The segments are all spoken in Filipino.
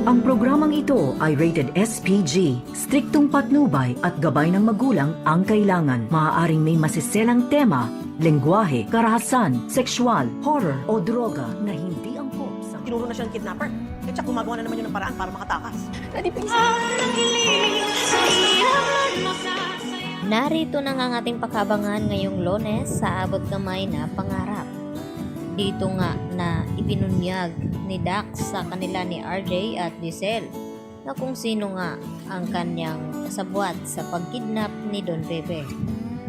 Ang programang ito ay rated SPG. Striktong patnubay at gabay ng magulang ang kailangan. Maaaring may masiselang tema, lengguwahe, karahasan, sexual, horror o droga na hindi angkop sa... Tinuro na siya ng kidnapper. Eh, tsak, gumagawa na naman yun ng paraan para makatakas. Narito na nga ang ating pakabangan ngayong Lunes sa abot kamay na pangarap. Dito nga na ibinunyag ni Dax sa kanila ni RJ at Giselle na kung sino nga ang kanyang kasabwat sa pagkidnap ni Don Pepe.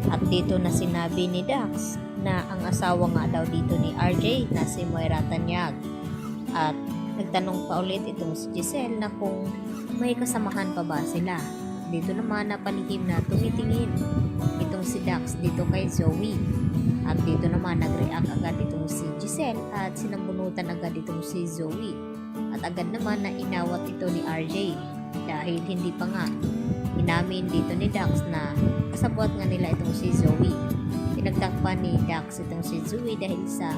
At dito na sinabi ni Dax na ang asawa nga daw dito ni RJ na si Moira Tanyag. At nagtanong pa ulit itong si Giselle na kung may kasamahan pa ba sila. Dito naman napalihim na tumitingin itong si Dax dito kay Zoe. At dito naman nag-react agad itong si Giselle at sinambunutan agad itong si Zoe. At agad naman na inawat ito ni RJ dahil hindi pa nga inamin dito ni Dax na kasabwat nga nila itong si Zoe. Pinagtakpan ni Dax itong si Zoe dahil sa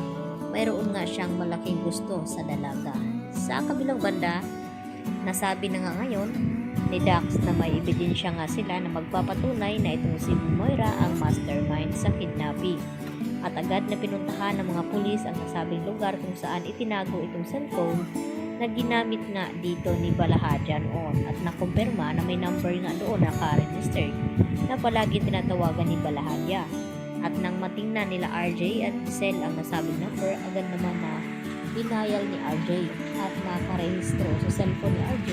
mayroon nga siyang malaking gusto sa dalaga. Sa kabilang banda, nasabi na nga ngayon ni Dax na may ebidensya nga sila na magpapatunay na itong si Moira ang mastermind sa kidnapping. At agad na pinuntahan ng mga pulis ang nasabing lugar kung saan itinago itong cellphone na ginamit nga dito ni Balahadja noon at nakumpirma na may number nga doon na naka-registered na palagi tinatawagan ni Balahadja. At nang matingnan nila RJ at Giselle ang nasabing number, agad naman na dinayal ni RJ at nakarehistro sa cellphone ni RJ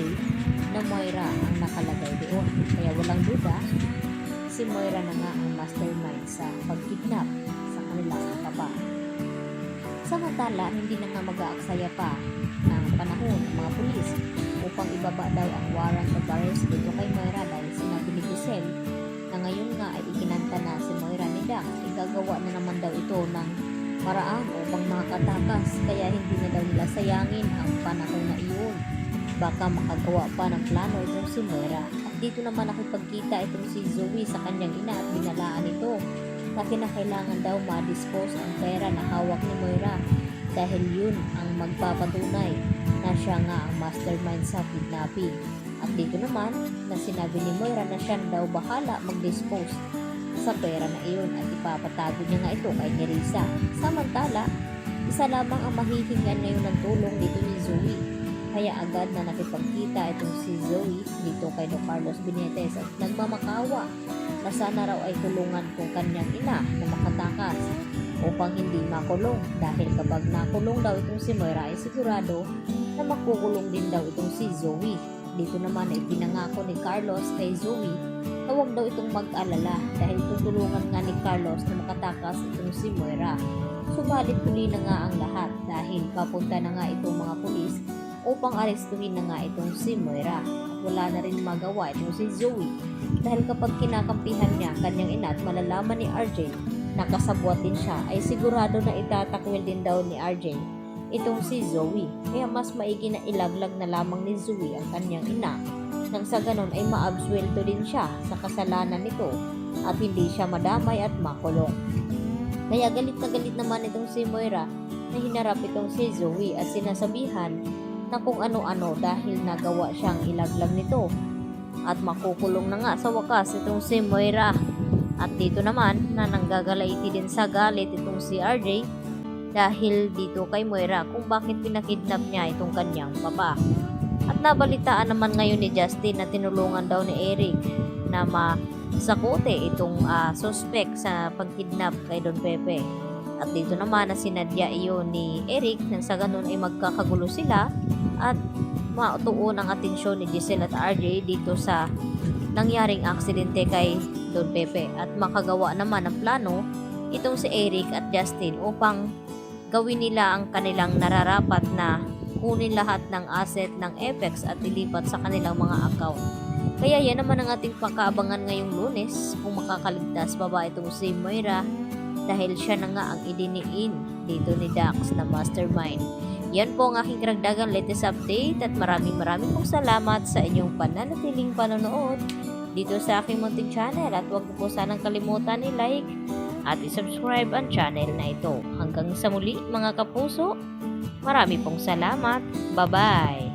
na Moira ang nakalagay doon. Kaya walang duda, si Moira na nga ang mastermind sa pagkidnap sa kanilang papa. Samantala, hindi na nga mag-aaksaya pa ng panahon ng mga pulis upang ibaba daw ang warrant of arrest dito kay Moira dahil sinabi ni Giselle na ngayon nga ay ikinanta na si Moira ni Dax. Igagawa na naman daw ito ng paraan upang makatakas kaya hindi na daw nila sayangin ang panahon na iyon. Baka makagawa pa ng plano itong si Moira. At dito naman nakipagkita itong si Zoe sa kanyang ina at binalaan ito na kinakailangan daw ma-dispose ang pera na hawak ni Moira dahil yun ang magpapatunay na siya nga ang mastermind sa kidnapping. At dito naman na sinabi ni Moira na siya daw bahala mag-dispose sa pera na iyon at ipapatago niya nga ito kay Nerissa. Samantala, isa lamang ang mahihingan ngayon ng tulong dito ni Zoe. Kaya agad na nakipagkita itong si Zoe dito kay Don Carlos Benitez at nagmamakawa na sana raw ay tulungan kung kanyang ina na makatakas upang hindi makulong dahil kapag nakulong daw itong si Moira ay sigurado na makukulong din daw itong si Zoe. Dito naman ay pinangako ni Carlos kay Zoe na huwag daw itong mag-alala dahil tutulungan nga ni Carlos na makatakas itong si Moira. Subalit tuloy na nga ang lahat dahil papunta na nga itong mga pulis upang arestuhin na nga itong si Moira. At wala na rin magawa itong si Zoe dahil kapag kinakampihan niya kanyang ina at malalaman ni RJ na kasabwat din siya ay sigurado na itatakwil din daw ni RJ itong si Zoe. Kaya mas maigi na ilaglag na lamang ni Zoe ang kanyang ina nang sa ganon ay maabsuelto din siya sa kasalanan nito at hindi siya madamay at makulong. Kaya galit na galit naman itong si Moira na hinarap itong si Zoe at sinasabihan na kung ano-ano dahil nagawa siyang ilaglag nito at makukulong na nga sa wakas itong si Moira. At dito naman na nanggagalaiti din sa galit itong si RJ dahil dito kay Moira kung bakit pinakidnap niya itong kanyang papa. At nabalitaan naman ngayon ni Justin na tinulungan daw ni Eric na masakute itong suspect sa pagkidnap kay Don Pepe. At dito naman na sinadya iyon ni Eric nang sa ganun ay magkakagulo sila at mautuon ang atensyon ni Giselle at RJ dito sa nangyaring aksidente kay Don Pepe at makagawa naman ng plano itong si Eric at Justin upang gawin nila ang kanilang nararapat na kunin lahat ng asset ng Apex at ilipat sa kanilang mga account. Kaya yan naman ang ating pakaabangan ngayong Lunes kung makakaligtas pa ba itong si Moira dahil siya na nga ang idiniin dito ni Dax na mastermind. Yan po ang aking karagdagang latest update at maraming pong salamat sa inyong pananatiling panonood dito sa aking munting channel at huwag po sanang kalimutan i-like at i-subscribe ang channel na ito. Hanggang sa muli mga kapuso, marami pong salamat. Bye-bye!